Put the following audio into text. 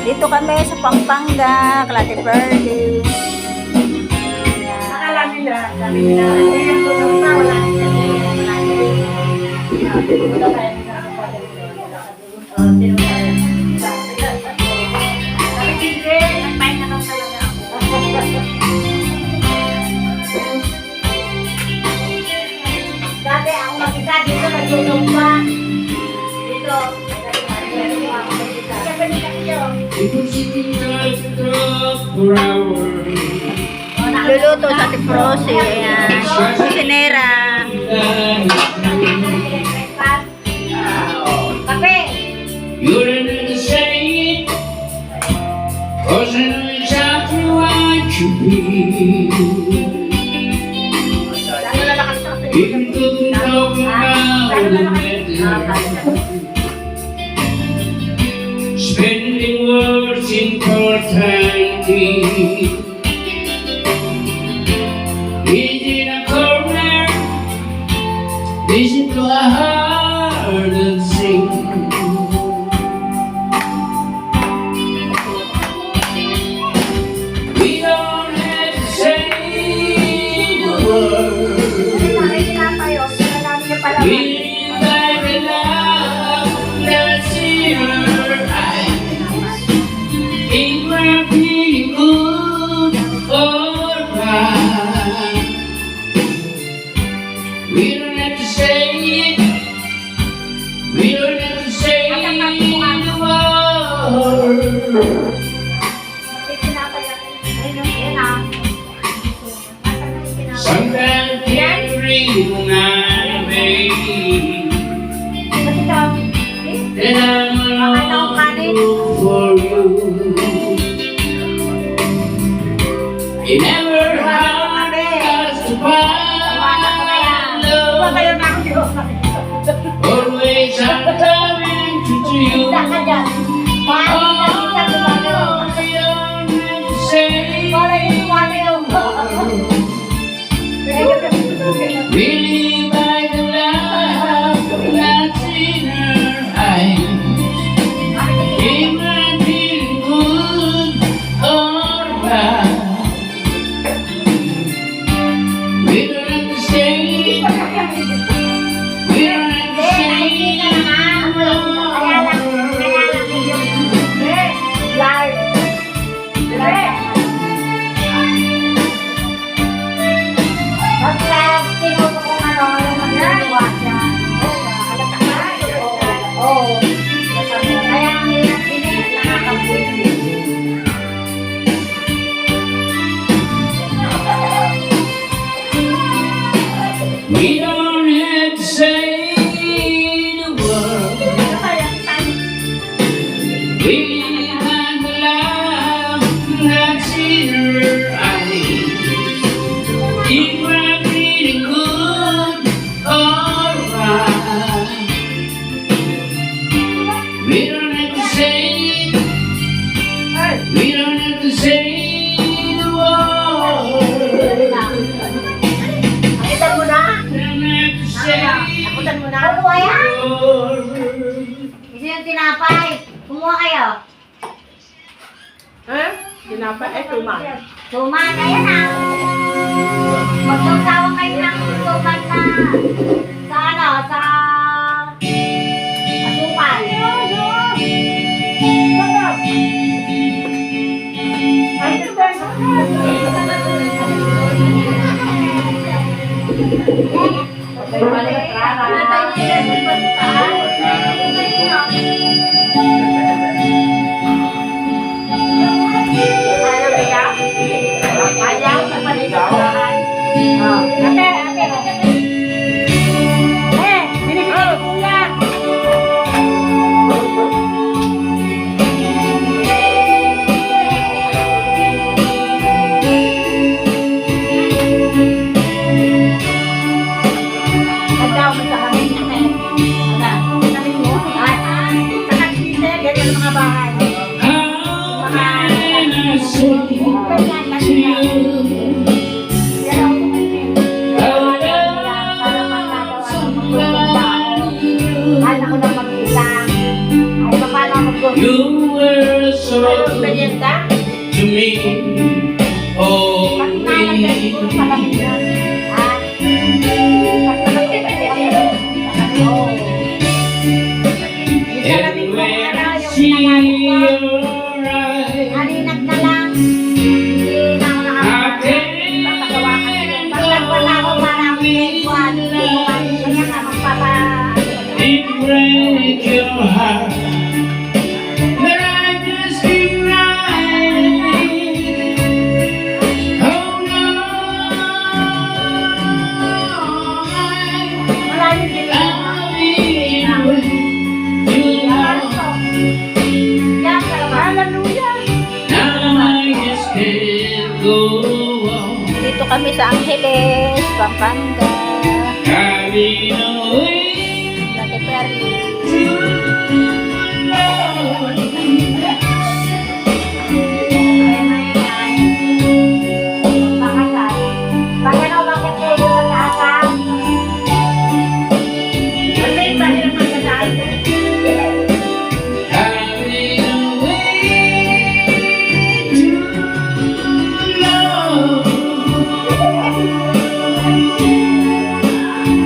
Dito kami sa Pampanga, Clate Verde. Akala nila, sabi nila, yung tulog na, wala nila. Sabi hindi, nagpahin na lang talaga ako. Dati ako mag-isa dito, nagtulog pa. Dito. Luluto sa Tiprosi. Ayan. Kusinera. Kape! You didn't say it, 'cause I know exactly what you feel. Even though we talk about the weather, spending words in mortality. Is it a corner? Is it a hard thing? We don't have to say a word. We live by the love that's in our eyes. Ain't we're feeling good or bad. We don't have to say it. We don't have to say the word. Sometimes can't read my baby, and I'm alone for you. You never had us to find love. Always I'm coming to you. Oh, we don't have to say we live by the love that's in our eyes. Ain't we're feeling good or bad. We don't have to say, we don't have to say we don't have to say the word. We live by the love that's in our eyes. If we're feeling good or bad, we don't have to say, we don't have to say the word. Abutan mo na! Don't have to say Abutan mo na! the word. Gusto yung tinapay? Kumuha kayo? Tinapay ay tuman. Tuman, ayan na! Magsasawa kayo ng tuman na sa ano, sa asukal. You were so Merienda? to me. Oh, Nalagay ko sa lamig. Ah. and when I see your eyes, Halinag na lang. Hindi na ako nakakatawa. Papagawa ka nila. Pagtagwan na ako para ako nagkuhan. Kanya ka magpapa... it breaks your heart. But I just keep riding. Oh no, Maraming din. I'll be with you now. Yan, hallelujah. Now I just can't go on. Dito kami sa Angeles, Pampanga. Driving away Lati Perli. to